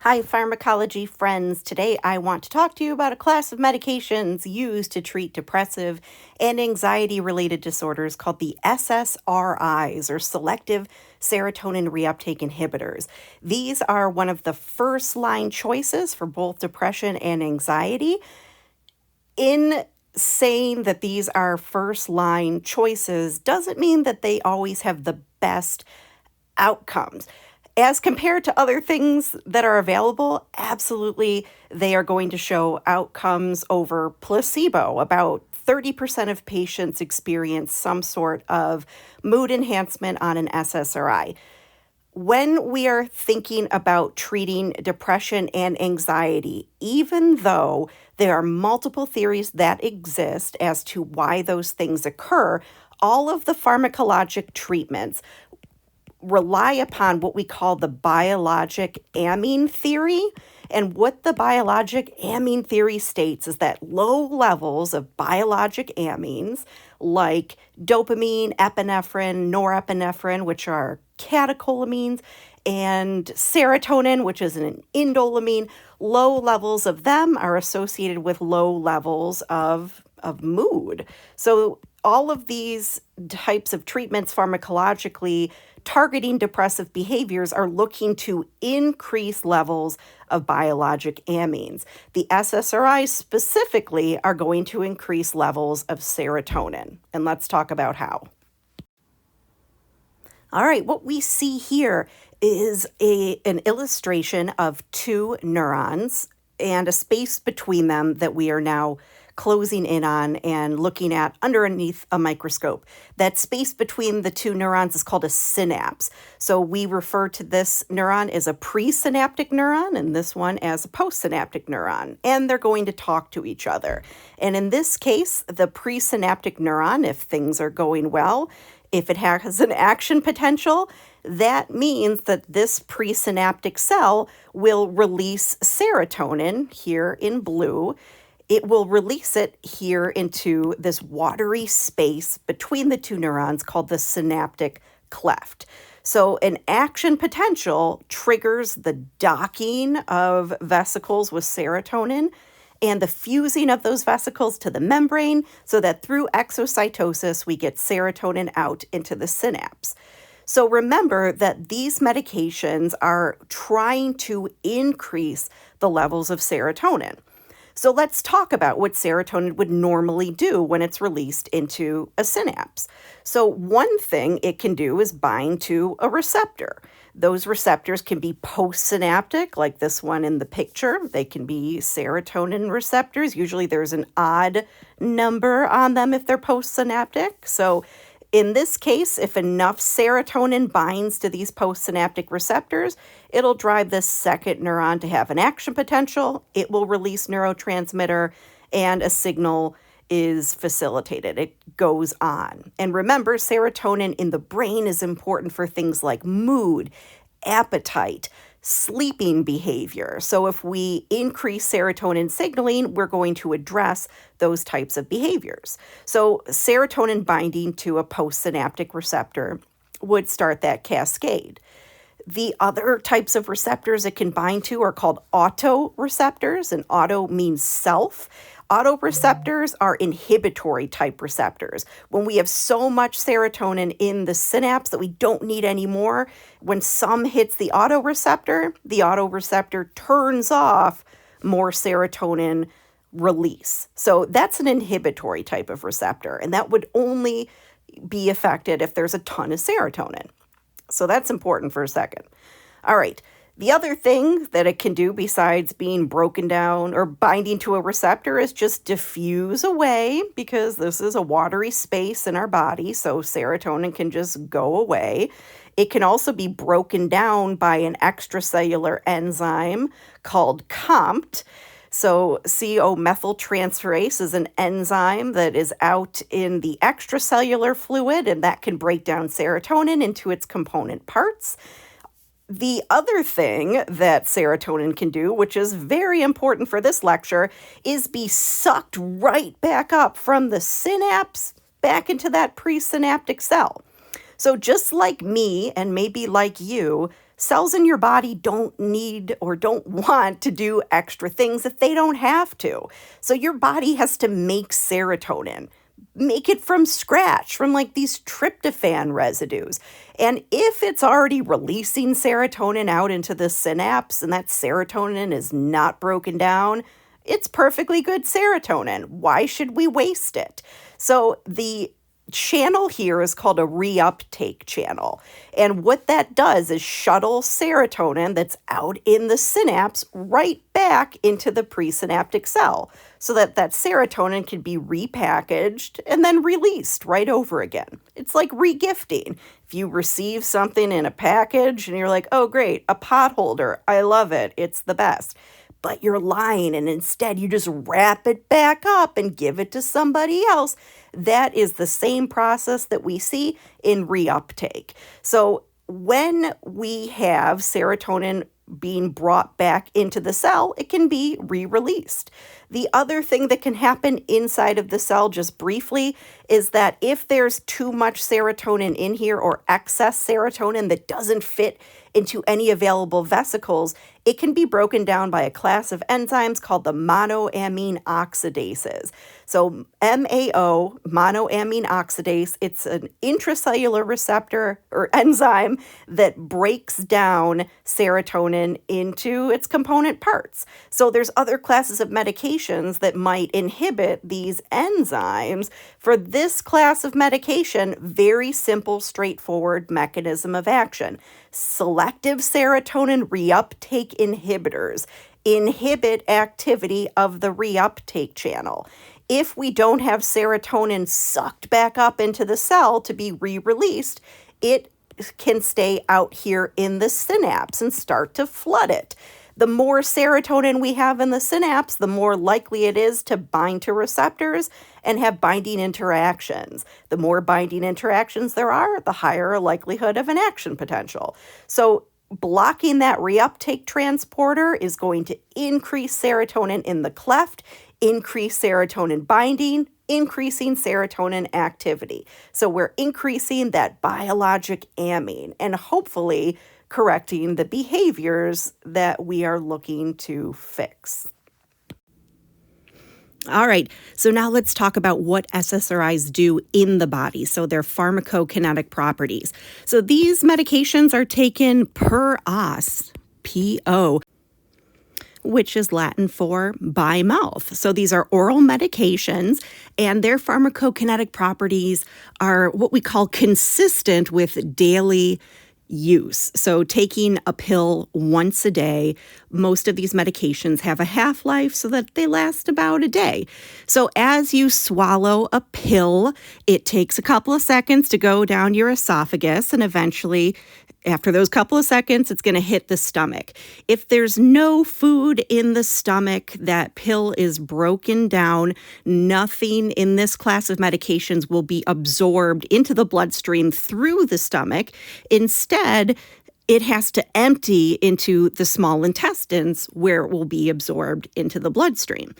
Hi, pharmacology friends. Today I want to talk to you about a class of medications used to treat depressive and anxiety-related disorders called the SSRIs, or Selective Serotonin Reuptake Inhibitors. These are one of the first-line choices for both depression and anxiety. In saying that these are first-line choices doesn't mean that they always have the best outcomes. As compared to other things that are available, absolutely they are going to show outcomes over placebo. About 30% of patients experience some sort of mood enhancement on an SSRI. When we are thinking about treating depression and anxiety, even though there are multiple theories that exist as to why those things occur, all of the pharmacologic treatments rely upon what we call the biologic amine theory. And what the biologic amine theory states is that low levels of biologic amines like dopamine, epinephrine, norepinephrine, which are catecholamines, and serotonin, which is an indolamine, low levels of them are associated with low levels of mood. So all of these types of treatments pharmacologically targeting depressive behaviors are looking to increase levels of biologic amines. The SSRIs specifically are going to increase levels of serotonin. And let's talk about how. All right, what we see here is an illustration of two neurons and a space between them that we are now closing in on and looking at underneath a microscope. That space between the two neurons is called a synapse. So we refer to this neuron as a presynaptic neuron and this one as a postsynaptic neuron, and they're going to talk to each other. And in this case, the presynaptic neuron, if things are going well, if it has an action potential, that means that this presynaptic cell will release serotonin here in blue. It will release it here into this watery space between the two neurons called the synaptic cleft. So an action potential triggers the docking of vesicles with serotonin and the fusing of those vesicles to the membrane so that through exocytosis we get serotonin out into the synapse. So remember that these medications are trying to increase the levels of serotonin. So let's talk about what serotonin would normally do when it's released into a synapse. So one thing it can do is bind to a receptor. Those receptors can be postsynaptic, like this one in the picture. They can be serotonin receptors. Usually there's an odd number on them if they're postsynaptic. So in this case, if enough serotonin binds to these postsynaptic receptors, it'll drive this second neuron to have an action potential. It will release neurotransmitter, and a signal is facilitated. It goes on. And remember, serotonin in the brain is important for things like mood, appetite, sleeping behavior. So if we increase serotonin signaling, we're going to address those types of behaviors. So serotonin binding to a postsynaptic receptor would start that cascade. The other types of receptors it can bind to are called autoreceptors, and auto means self. Autoreceptors are inhibitory type receptors. When we have so much serotonin in the synapse that we don't need anymore, when some hits the autoreceptor turns off more serotonin release. So that's an inhibitory type of receptor, and that would only be affected if there's a ton of serotonin. So that's important for a second. All right. The other thing that it can do besides being broken down or binding to a receptor is just diffuse away, because this is a watery space in our body, so serotonin can just go away. It can also be broken down by an extracellular enzyme called COMT. So CO-methyltransferase is an enzyme that is out in the extracellular fluid, and that can break down serotonin into its component parts. The other thing that serotonin can do, which is very important for this lecture, is be sucked right back up from the synapse back into that presynaptic cell. So just like me, and maybe like you, Cells in your body don't need or don't want to do extra things if they don't have to. So your body has to make serotonin. Make it from scratch, from like these tryptophan residues. And if it's already releasing serotonin out into the synapse and that serotonin is not broken down, it's perfectly good serotonin. Why should we waste it? So the channel here is called a reuptake channel. And what that does is shuttle serotonin that's out in the synapse right back into the presynaptic cell so that that serotonin can be repackaged and then released right over again. It's like regifting. If you receive something in a package and you're like, oh, great, a pot holder. I love it. It's the best. But you're lying and instead you just wrap it back up and give it to somebody else. That is the same process that we see in reuptake. So when we have serotonin being brought back into the cell, it can be re-released. The other thing that can happen inside of the cell, just briefly, is that if there's too much serotonin in here or excess serotonin that doesn't fit into any available vesicles, it can be broken down by a class of enzymes called the monoamine oxidases. So MAO, monoamine oxidase, it's an intracellular receptor or enzyme that breaks down serotonin into its component parts. So there's other classes of medications that might inhibit these enzymes. For this class of medication, very simple, straightforward mechanism of action. Selective serotonin reuptake inhibitors inhibit activity of the reuptake channel. If we don't have serotonin sucked back up into the cell to be re-released, it can stay out here in the synapse and start to flood it. The more serotonin we have in the synapse, the more likely it is to bind to receptors and have binding interactions. The more binding interactions there are, the higher a likelihood of an action potential. So blocking that reuptake transporter is going to increase serotonin in the cleft, increase serotonin binding, increasing serotonin activity. So we're increasing that biologic amine and hopefully correcting the behaviors that we are looking to fix. All right, so now let's talk about what SSRIs do in the body, so their pharmacokinetic properties. So these medications are taken per os, PO, which is Latin for by mouth. So these are oral medications, and their pharmacokinetic properties are what we call consistent with daily use. So taking a pill once a day, most of these medications have a half-life so that they last about a day. So as you swallow a pill, it takes a couple of seconds to go down your esophagus, and eventually after those couple of seconds, it's going to hit the stomach. If there's no food in the stomach, that pill is broken down. Nothing in this class of medications will be absorbed into the bloodstream through the stomach. Instead, it has to empty into the small intestines where it will be absorbed into the bloodstream.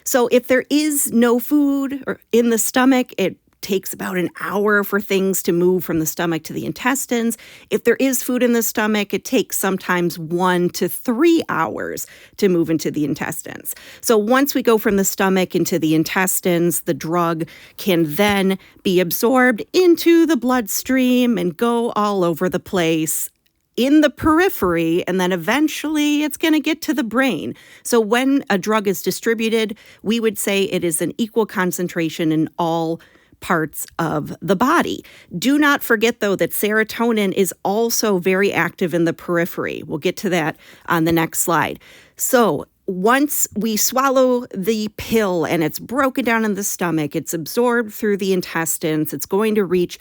So if there is no food in the stomach, it takes about an hour for things to move from the stomach to the intestines. If there is food in the stomach, it takes sometimes 1 to 3 hours to move into the intestines. So once we go from the stomach into the intestines, the drug can then be absorbed into the bloodstream and go all over the place in the periphery, and then eventually it's going to get to the brain. So when a drug is distributed, we would say it is an equal concentration in all parts of the body. Do not forget, though, that serotonin is also very active in the periphery. We'll get to that on the next slide. So once we swallow the pill and it's broken down in the stomach, it's absorbed through the intestines, it's going to reach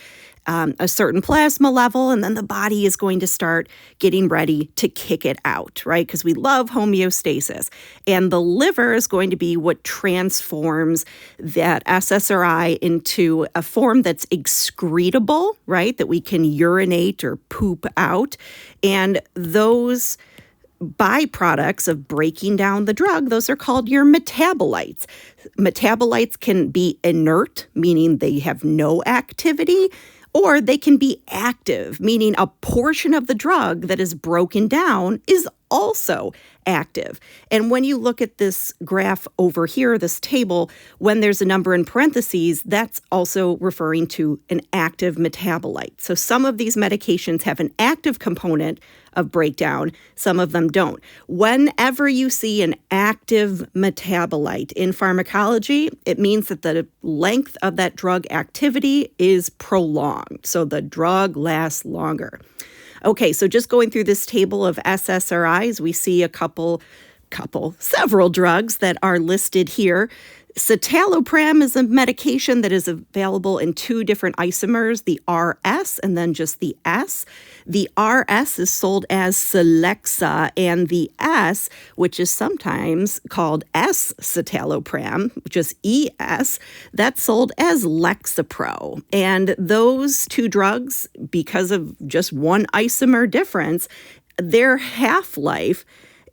a certain plasma level, and then the body is going to start getting ready to kick it out, right? Because we love homeostasis. And the liver is going to be what transforms that SSRI into a form that's excretable, right? That we can urinate or poop out. And those byproducts of breaking down the drug, those are called your metabolites. Metabolites can be inert, meaning they have no activity, Or they can be active, meaning a portion of the drug that is broken down is also active. And when you look at this graph over here, this table, when there's a number in parentheses, that's also referring to an active metabolite. So some of these medications have an active component of breakdown, some of them don't. Whenever you see an active metabolite in pharmacology, it means that the length of that drug activity is prolonged. So the drug lasts longer. Okay, so just going through this table of SSRIs, we see several drugs that are listed here. Citalopram is a medication that is available in two different isomers, the RS and then just the S. The RS is sold as Celexa, and the S, which is sometimes called S-citalopram, which is ES, that's sold as Lexapro. And those two drugs, because of just one isomer difference, their half-life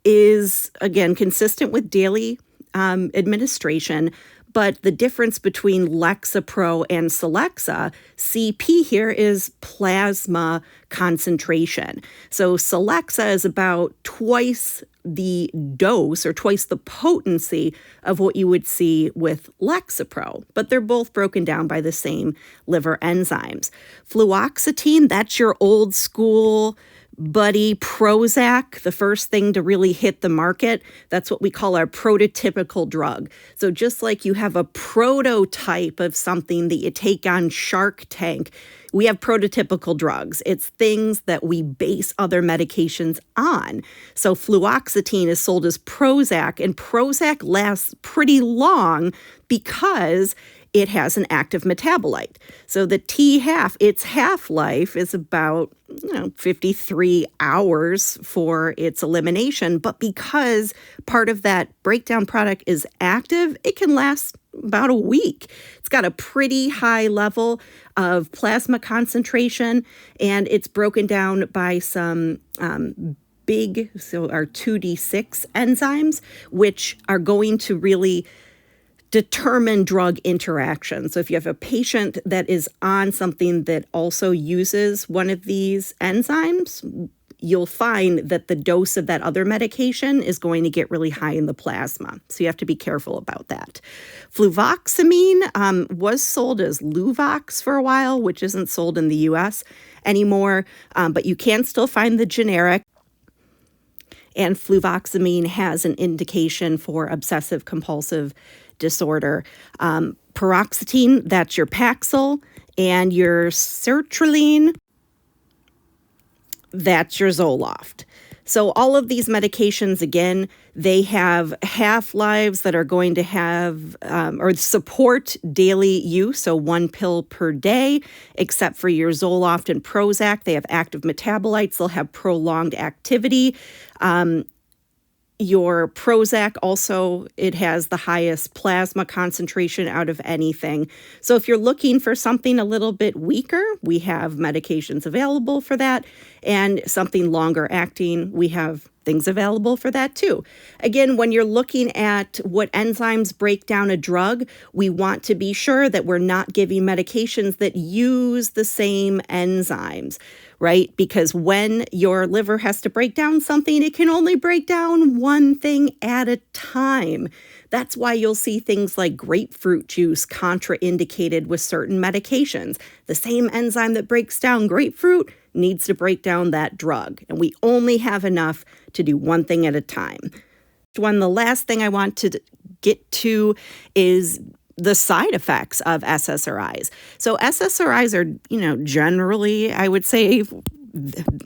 is, again, consistent with daily administration, but the difference between Lexapro and Celexa, CP here, is plasma concentration. So Celexa is about twice the dose or twice the potency of what you would see with Lexapro, but they're both broken down by the same liver enzymes. Fluoxetine, that's your old school buddy Prozac, the first thing to really hit the market. That's what we call our prototypical drug. So just like you have a prototype of something that you take on Shark Tank, we have prototypical drugs. It's things that we base other medications on. So fluoxetine is sold as Prozac, and Prozac lasts pretty long because it has an active metabolite. So the T-half, its half-life is about 53 hours for its elimination. But because part of that breakdown product is active, it can last about a week. It's got a pretty high level of plasma concentration, and it's broken down by some so our 2D6 enzymes, which are going to really determine drug interaction. So if you have a patient that is on something that also uses one of these enzymes, you'll find that the dose of that other medication is going to get really high in the plasma. So you have to be careful about that. Fluvoxamine was sold as Luvox for a while, which isn't sold in the US anymore, but you can still find the generic. And fluvoxamine has an indication for obsessive compulsive disorder. Paroxetine, that's your Paxil, and your sertraline, that's your Zoloft. So all of these medications, again, they have half-lives that are going to have or support daily use, so 1 pill per day, except for your Zoloft and Prozac. They have active metabolites. They'll have prolonged activity. Your Prozac also, it has the highest plasma concentration out of anything. So if you're looking for something a little bit weaker, we have medications available for that. And something longer acting, we have things available for that too. Again, when you're looking at what enzymes break down a drug, we want to be sure that we're not giving medications that use the same enzymes, right? Because when your liver has to break down something, it can only break down one thing at a time. That's why you'll see things like grapefruit juice contraindicated with certain medications. The same enzyme that breaks down grapefruit needs to break down that drug, and we only have enough to do one thing at a time. The last thing I want to get to is the side effects of SSRIs. So SSRIs are, generally, I would say,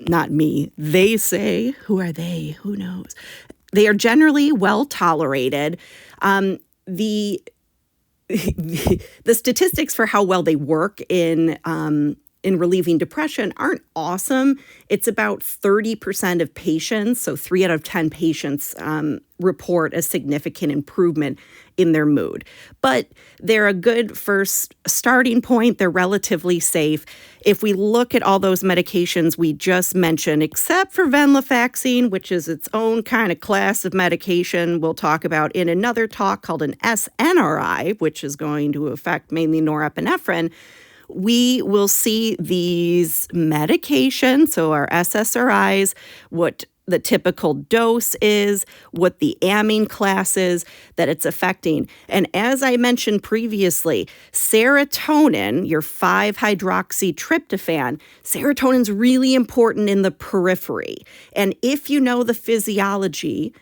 not me, they say, who are they? Who knows? They are generally well tolerated. The statistics for how well they work in relieving depression aren't awesome. It's about 30% of patients, so 3 out of 10 patients report a significant improvement in their mood. But they're a good first starting point. They're relatively safe. If we look at all those medications we just mentioned, except for venlafaxine, which is its own kind of class of medication we'll talk about in another talk called an SNRI, which is going to affect mainly norepinephrine, we will see these medications, so our SSRIs, what the typical dose is, what the amine class is that it's affecting. And as I mentioned previously, serotonin, your 5-hydroxytryptophan, serotonin's really important in the periphery. And if you know the physiology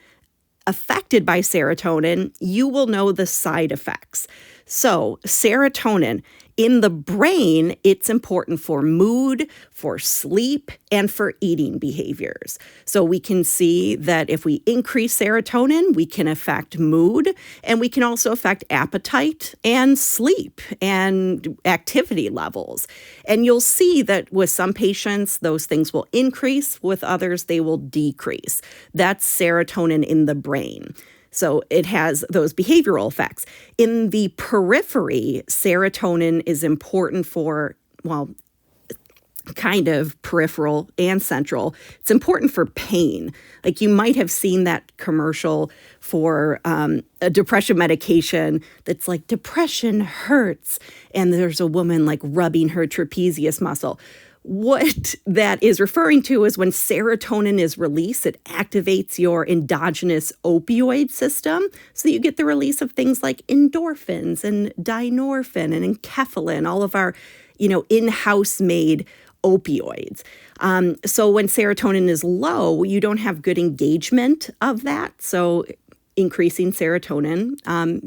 affected by serotonin, you will know the side effects. So serotonin in the brain, it's important for mood, for sleep, and for eating behaviors. So we can see that if we increase serotonin, we can affect mood, and we can also affect appetite and sleep and activity levels. And you'll see that with some patients, those things will increase. With others, they will decrease. That's serotonin in the brain. So it has those behavioral effects. In the periphery, serotonin is important for, well, kind of peripheral and central. It's important for pain. Like you might have seen that commercial for a depression medication that's like, depression hurts. And there's a woman like rubbing her trapezius muscle. What that is referring to is when serotonin is released, it activates your endogenous opioid system so that you get the release of things like endorphins and dynorphin and enkephalin, all of our, in-house made opioids. So when serotonin is low, you don't have good engagement of that. So increasing serotonin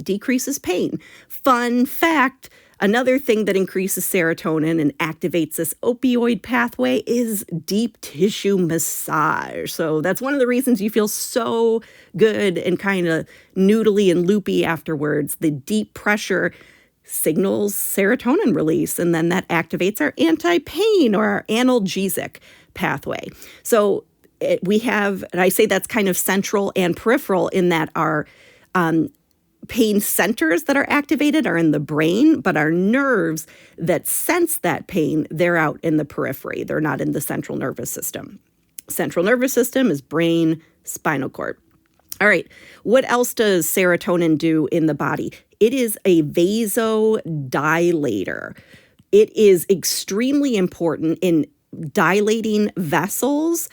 decreases pain. Fun fact, another thing that increases serotonin and activates this opioid pathway is deep tissue massage. So that's one of the reasons you feel so good and kind of noodly and loopy afterwards. The deep pressure signals serotonin release, and then that activates our anti-pain or our analgesic pathway. So we have, and I say that's kind of central and peripheral in that our pain centers that are activated are in the brain, but our nerves that sense that pain, they're out in the periphery. They're not in the central nervous system. Central nervous system is brain, spinal cord. All right, what else does serotonin do in the body? It is a vasodilator. It is extremely important in dilating vessels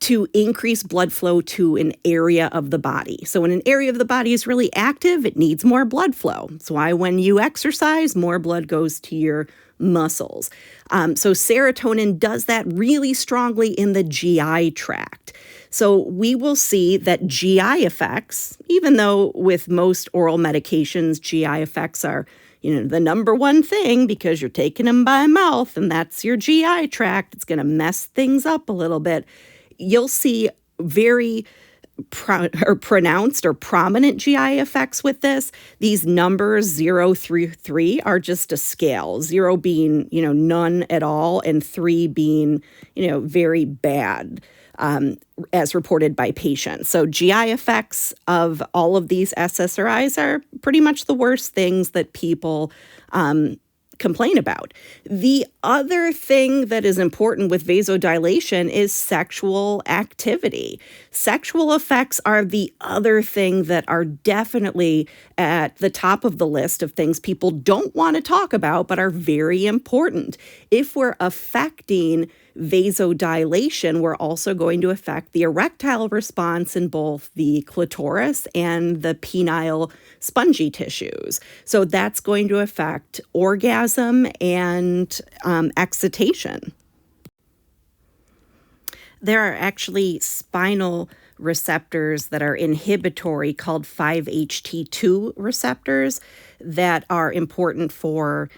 to increase blood flow to an area of the body. So when an area of the body is really active, it needs more blood flow. That's why when you exercise, more blood goes to your muscles. So serotonin does that really strongly in the GI tract. So we will see that GI effects, even though with most oral medications, GI effects are the number one thing because you're taking them by mouth and that's your GI tract. It's going to mess things up a little bit. You'll see very pronounced or prominent GI effects with this. These numbers 0 through 3 are just a scale. 0 being, none at all, and 3 being, very bad, as reported by patients. So GI effects of all of these SSRIs are pretty much the worst things that people complain about. The other thing that is important with vasodilation is sexual activity. Sexual effects are the other thing that are definitely at the top of the list of things people don't want to talk about, but are very important. If we're affecting vasodilation, we're also going to affect the erectile response in both the clitoris and the penile spongy tissues. So that's going to affect orgasm and excitation. There are actually spinal receptors that are inhibitory called 5-HT2 receptors that are important for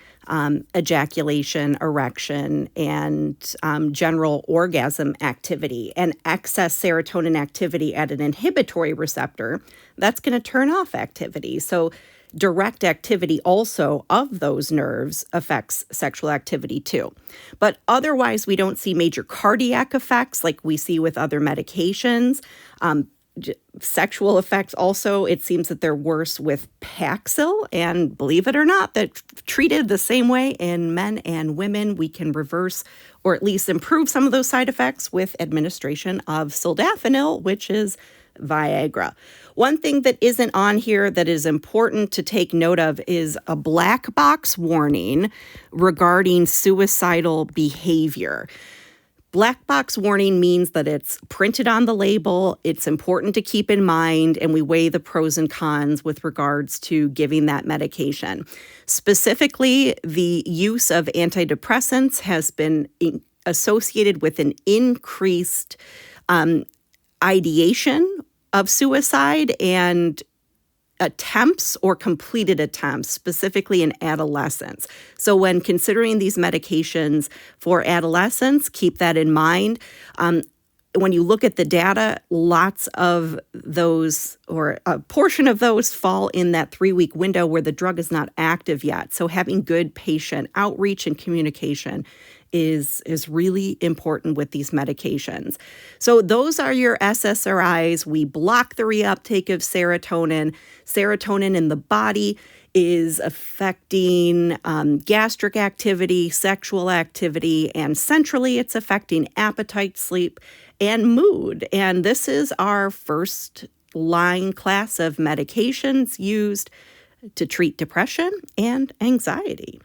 ejaculation, erection, and general orgasm activity. And excess serotonin activity at an inhibitory receptor, that's going to turn off activity. So direct activity also of those nerves affects sexual activity too. But otherwise, we don't see major cardiac effects like we see with other medications. Sexual effects also, it seems that they're worse with Paxil, and believe it or not, they're treated the same way in men and women. We can reverse or at least improve some of those side effects with administration of sildenafil, which is Viagra. One thing that isn't on here that is important to take note of is a black box warning regarding suicidal behavior. Black box warning means that it's printed on the label, it's important to keep in mind, and we weigh the pros and cons with regards to giving that medication. Specifically, the use of antidepressants has been associated with an increased ideation of suicide and attempts or completed attempts, specifically in adolescents. So when considering these medications for adolescents, keep that in mind. When you look at the data, lots of those or a portion of those fall in that 3-week window where the drug is not active yet. So having good patient outreach and communication is really important with these medications. So those are your SSRIs. We block the reuptake of serotonin. Serotonin in the body is affecting gastric activity, sexual activity, and centrally it's affecting appetite, sleep, and mood. And this is our first line class of medications used to treat depression and anxiety.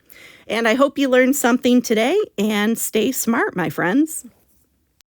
And I hope you learned something today, and stay smart, my friends.